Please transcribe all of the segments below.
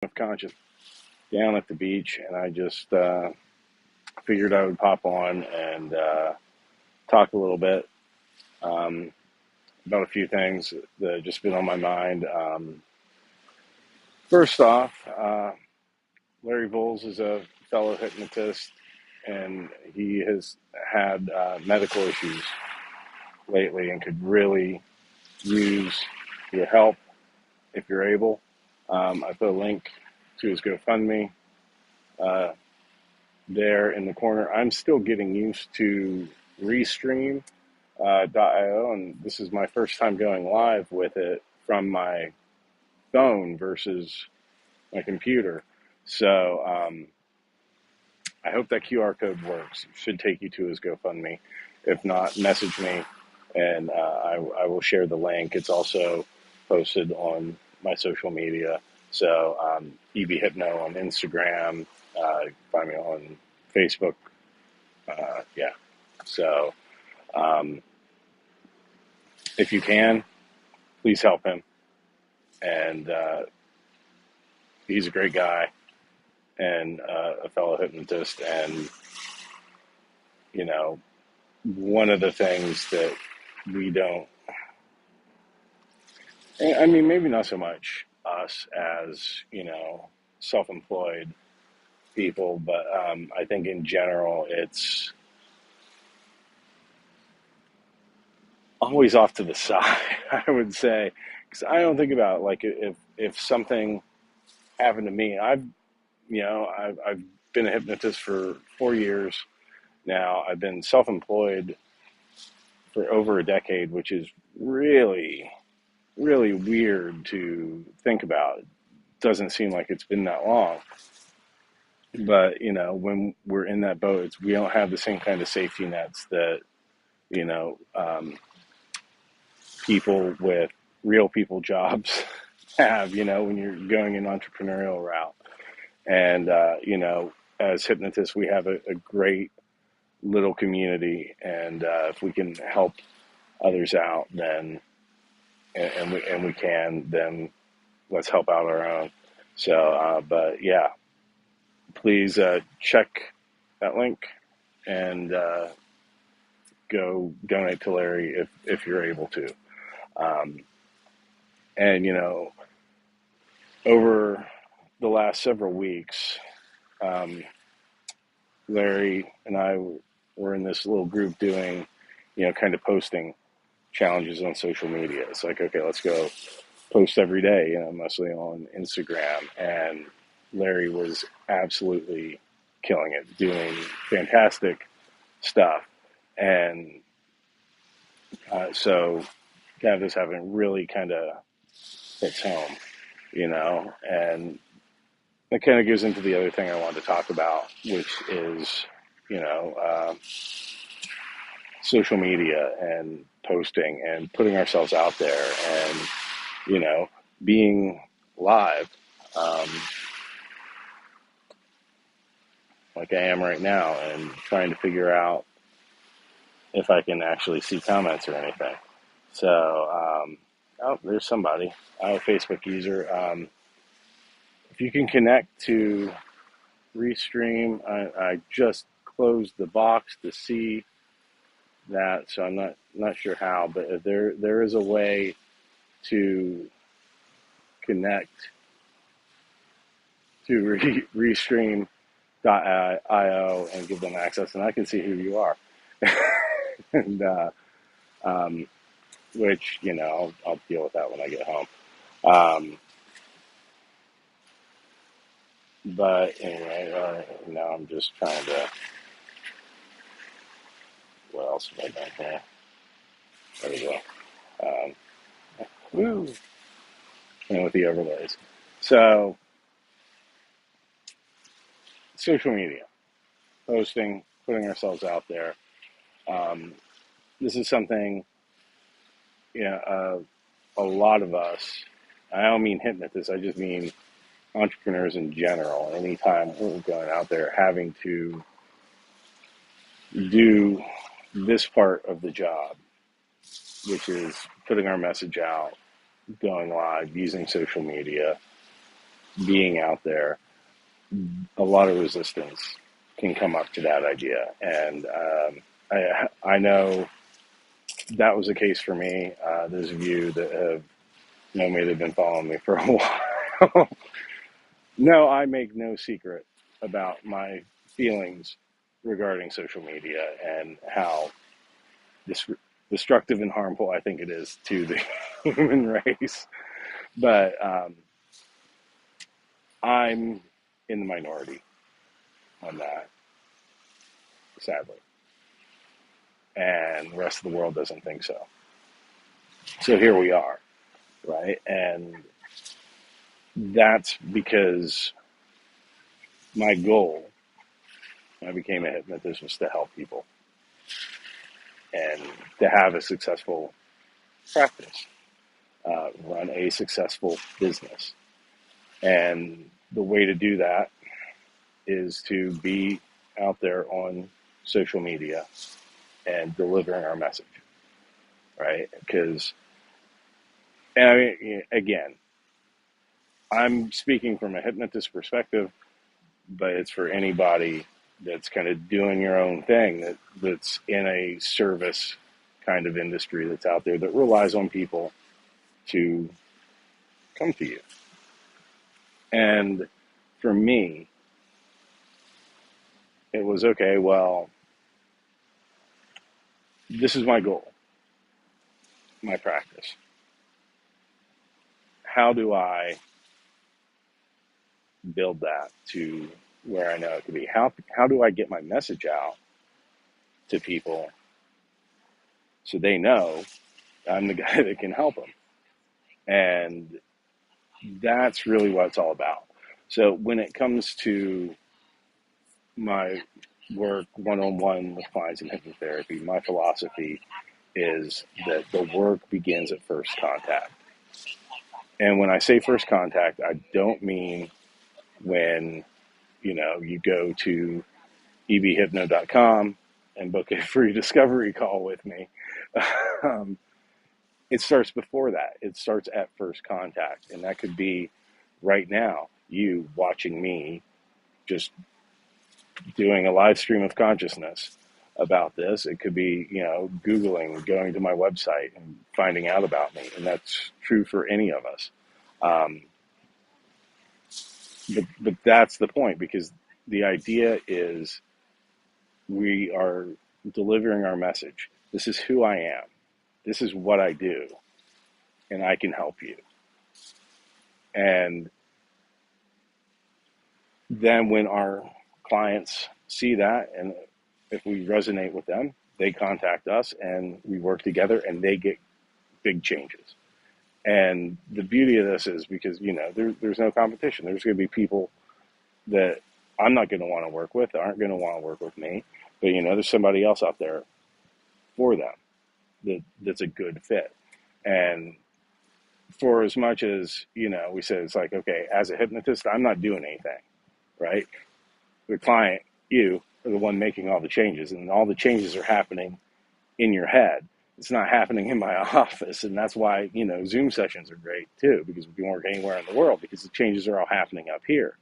of conscious down at the beach, and I just figured I would pop on and talk a little bit um, about a few things that have just been on my mind. First off, Larry Voles is a fellow hypnotist, and he has had medical issues lately and could really use your help if you're able. I put a link to his GoFundMe uh, there in the corner. I'm still getting used to Restream. .io, and this is my first time going live with it from my phone versus my computer. So I hope that QR code works. It should take you to his GoFundMe. If not, message me, and I will share the link. It's also posted on my social media. So EBHypno on Instagram, find me on Facebook. Yeah. So if you can, please help him. And he's a great guy and a fellow hypnotist. And, you know, one of the things that we don't, I mean, maybe not so much us as, self-employed people, but I think in general, it's always off to the side, I would say, because I don't think about like if something happened to me. I've been a hypnotist for 4 years now. I've been self-employed for over a decade, which is really, really weird to think about. It doesn't seem like it's been that long. But, when we're in that boat, we don't have the same kind of safety nets that, you know, um, people with real people jobs have, when you're going an entrepreneurial route. And, as hypnotists, we have a great little community. And if we can help others out, then and we can, then let's help out our own. So, but yeah, please check that link and go donate to Larry if you're able to. Um, and over the last several weeks, um, Larry and I were in this little group doing, kind of posting challenges on social media. It's like, okay, let's go post every day, mostly on Instagram. And Larry was absolutely killing it, doing fantastic stuff. And so that is having really kind of hits home, and that kind of goes into the other thing I wanted to talk about, which is, you know, uh, social media and posting and putting ourselves out there and, being live, um, like I am right now, and trying to figure out if I can actually see comments or anything. So, oh, there's somebody. I'm a Facebook user. If you can connect to Restream, I just closed the box to see that, so I'm not sure how, but if there is a way to connect to Restream.io and give them access, and I can see who you are, and um, which I'll deal with that when I get home. But anyway, now I'm just trying to. What else have I done here? There we go. Woo! And with the overlays. So, social media, posting, putting ourselves out there. Um, this is something, a lot of us, I don't mean hypnotists, I just mean entrepreneurs in general. Anytime we're going out there having to do this part of the job, which is putting our message out, going live, using social media, being out there, a lot of resistance can come up to that idea. And I know that was the case for me. Those of you that have known me, that have been following me for a while, no, I make no secret about my feelings regarding social media and how destructive and harmful I think it is to the human race. But I'm in the minority on that, sadly. And the rest of the world doesn't think so. So here we are, right? And that's because my goal when I became a hypnotist was to help people and to have a successful practice, run a successful business. And the way to do that is to be out there on social media and delivering our message, right? Because, and I mean, again, I'm speaking from a hypnotist perspective, but it's for anybody that's kind of doing your own thing, that's in a service kind of industry that's out there that relies on people to come to you. And for me, it was okay, well, this is my goal, my practice. How do I build that to where I know it could be? How do I get my message out to people so they know I'm the guy that can help them? And that's really what it's all about. So when it comes to my work one-on-one with clients in hypnotherapy, my philosophy is that the work begins at first contact. And when I say first contact, I don't mean when, you go to EBHypno.com and book a free discovery call with me. um, it starts before that. It starts at first contact. And that could be right now, you watching me just doing a live stream of consciousness about this. It could be, Googling, going to my website and finding out about me. And that's true for any of us. Um, but that's the point, because the idea is we are delivering our message. This is who I am. This is what I do. And I can help you. And then when our clients see that, and if we resonate with them, they contact us and we work together and they get big changes. And the beauty of this is because, there's no competition. There's going to be people that I'm not going to want to work with, that aren't going to want to work with me. But, there's somebody else out there for them that's a good fit. And for as much as, we said, it's like, okay, as a hypnotist, I'm not doing anything, right? The client, you, are the one making all the changes, and all the changes are happening in your head. It's not happening in my office. And that's why, Zoom sessions are great too, because we can work anywhere in the world because the changes are all happening up here.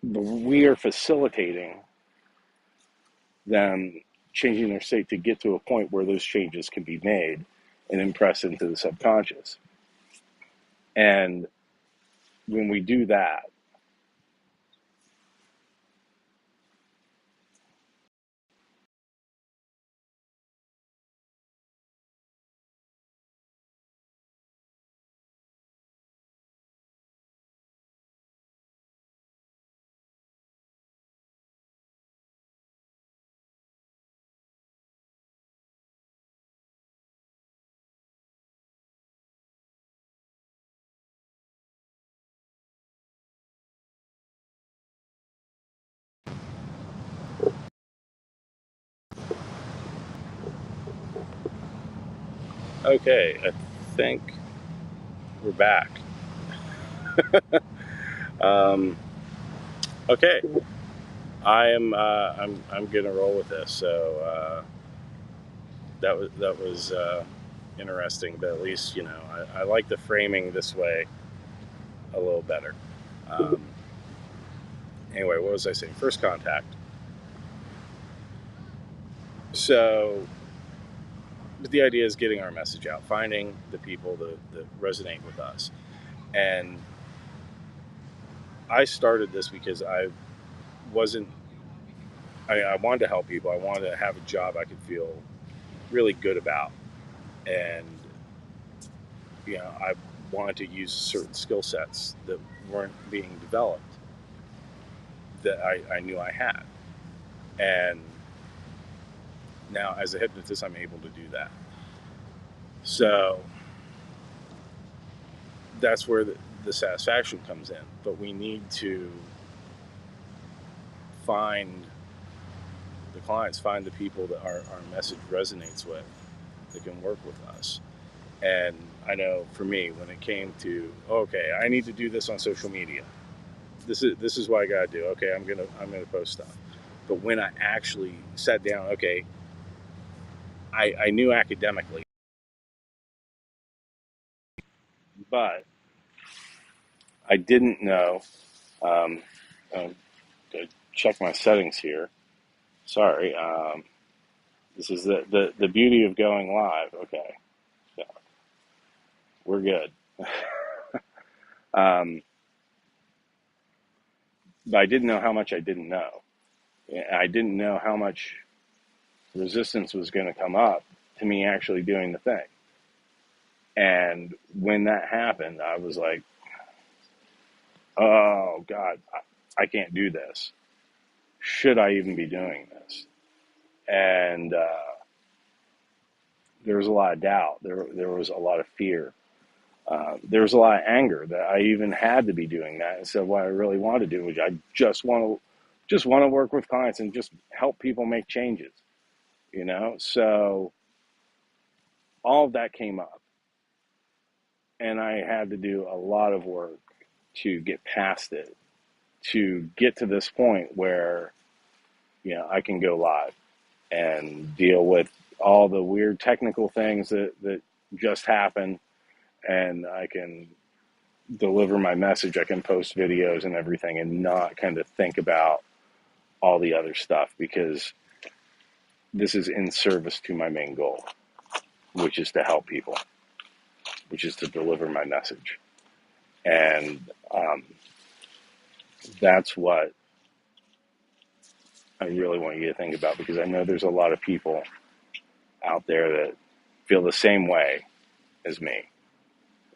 But we are facilitating them changing their state to get to a point where those changes can be made and impressed into the subconscious. And when we do that, okay, I think we're back. Um, okay, I'm gonna roll with this. So that was interesting. But at least I like the framing this way a little better. Um, anyway, what was I saying? First contact. So the idea is getting our message out, finding the people that resonate with us. And I started this because wasn't, I wanted to help people. I wanted to have a job I could feel really good about. And, I wanted to use certain skill sets that weren't being developed that I knew I had. And now as a hypnotist, I'm able to do that. So that's where the satisfaction comes in. But we need to find the clients, find the people that our message resonates with, that can work with us. And I know for me, when it came to, okay, I need to do this on social media. This is what I gotta do. Okay, I'm gonna post stuff. But when I actually sat down, okay, I knew academically, but I didn't know. Um, to check my settings here. Sorry. This is the beauty of going live. Okay, so we're good. um, but I didn't know how much I didn't know. I didn't know how much resistance was going to come up to me actually doing the thing. And when that happened, I was like, oh God, I can't do this. Should I even be doing this? And there was a lot of doubt. There was a lot of fear. There was a lot of anger that I even had to be doing that instead of what I really wanted to do, which I just want to work with clients and just help people make changes, So all of that came up, and I had to do a lot of work to get past it, to get to this point where, I can go live and deal with all the weird technical things that just happen, and I can deliver my message. I can post videos and everything and not kind of think about all the other stuff, because this is in service to my main goal, which is to help people, which is to deliver my message. And that's what I really want you to think about, because I know there's a lot of people out there that feel the same way as me,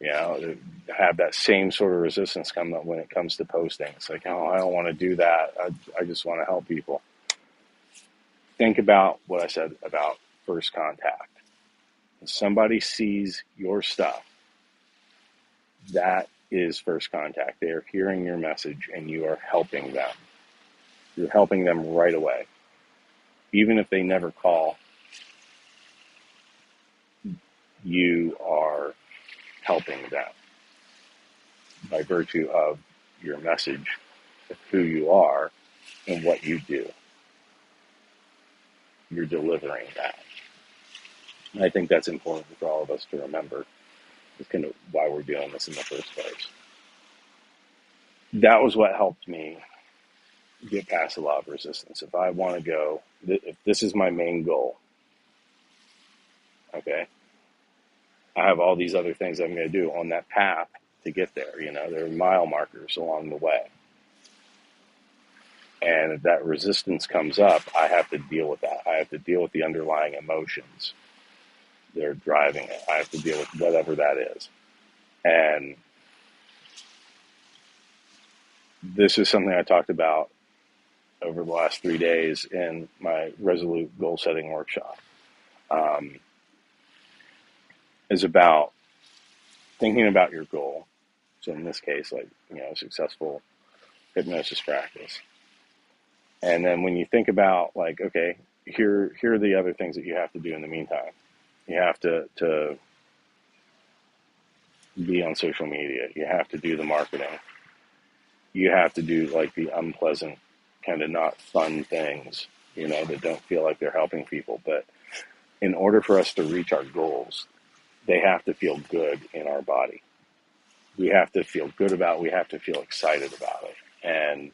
that have that same sort of resistance come up when it comes to posting. It's like, oh, I don't want to do that. I just want to help people. Think about what I said about first contact. If somebody sees your stuff, that is first contact. They are hearing your message and you are helping them. You're helping them right away. Even if they never call, you are helping them by virtue of your message, of who you are and what you do. You're delivering that. And I think that's important for all of us to remember. It's kind of why we're doing this in the first place. That was what helped me get past a lot of resistance. If I want to go, if this is my main goal, okay, I have all these other things I'm going to do on that path to get there. There are mile markers along the way. And if that resistance comes up, I have to deal with that. I have to deal with the underlying emotions that are driving it. I have to deal with whatever that is. And this is something I talked about over the last 3 days in my Resolute Goal Setting Workshop. Is about thinking about your goal. So in this case, like, successful hypnosis practice. And then when you think about, like, okay, here are the other things that you have to do in the meantime. You have to be on social media. You have to do the marketing. You have to do, like, the unpleasant, kind of not fun things, that don't feel like they're helping people. But in order for us to reach our goals, they have to feel good in our body. we have to feel good about it. We have to feel excited about it. And,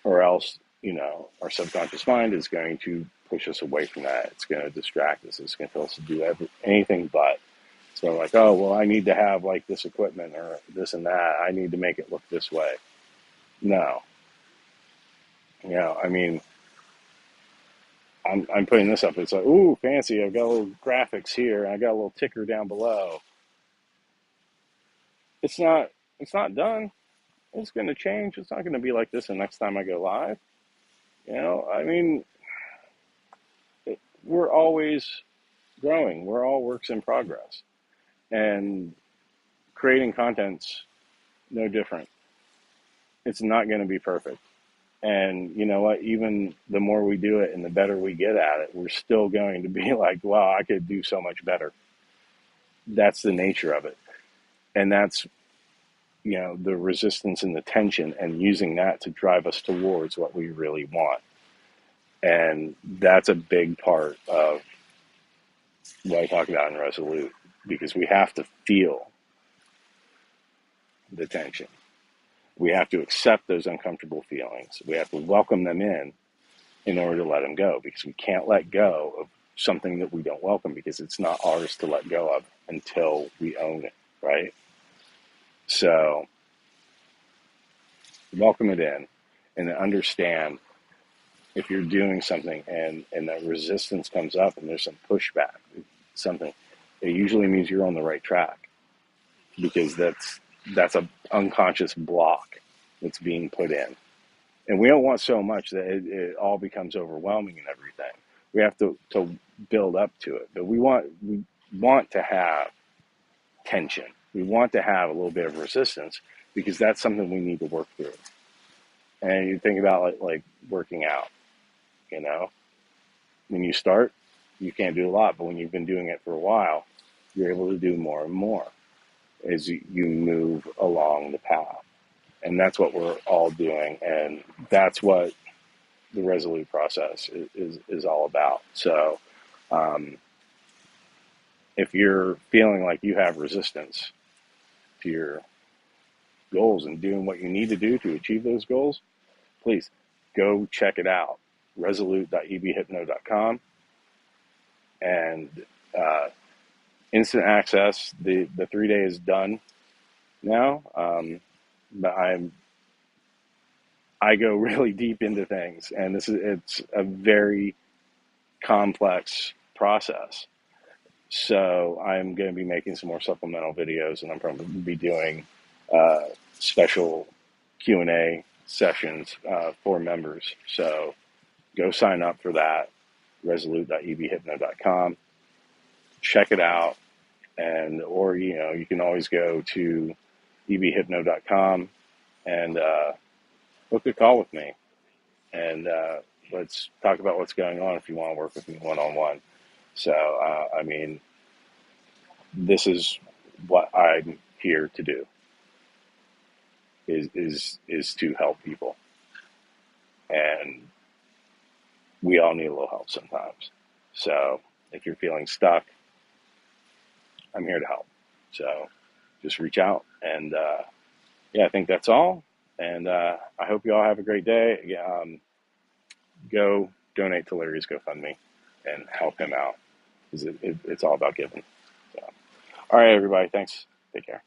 or else, our subconscious mind is going to push us away from that. It's going to distract us. It's going to tell us to do anything but. So like, oh, well, I need to have like this equipment or this and that. I need to make it look this way. No, I mean, I'm putting this up. It's like, ooh, fancy. I've got little graphics here, and I got a little ticker down below. It's not. It's not done. It's going to change. It's not going to be like this the next time I go live. I mean, we're always growing. We're all works in progress, and creating content's no different. It's not going to be perfect. And you know what? Even the more we do it and the better we get at it, we're still going to be like, wow, I could do so much better. That's the nature of it. And that's, the resistance and the tension, and using that to drive us towards what we really want. And that's a big part of what I talk about in Resolute, because we have to feel the tension. We have to accept those uncomfortable feelings. We have to welcome them in order to let them go, because we can't let go of something that we don't welcome, because it's not ours to let go of until we own it, right? So welcome it in, and understand if you're doing something and that resistance comes up and there's some pushback, something, it usually means you're on the right track, because that's a unconscious block that's being put in. And we don't want so much that it all becomes overwhelming and everything. We have to build up to it. But we want to have tension. We want to have a little bit of resistance, because that's something we need to work through. And you think about like working out, when you start, you can't do a lot, but when you've been doing it for a while, you're able to do more and more as you move along the path. And that's what we're all doing. And that's what the Resolute process is all about. So if you're feeling like you have resistance to your goals and doing what you need to do to achieve those goals, please go check it out, resolute.ebhypno.com. And instant access, the 3-day is done now, but I go really deep into things, and it's a very complex process. So I'm going to be making some more supplemental videos, and I'm probably going to be doing special Q&A sessions for members. So go sign up for that, resolute.ebhypno.com. Check it out, or you can always go to EBHypno.com and book a call with me, and let's talk about what's going on if you want to work with me one-on-one. So, I mean, this is what I'm here to do, is to help people. And we all need a little help sometimes. So if you're feeling stuck, I'm here to help. So just reach out. And I think that's all. And I hope you all have a great day. Go donate to Larry's GoFundMe and help him out, because it's all about giving. So, all right, everybody. Thanks. Take care.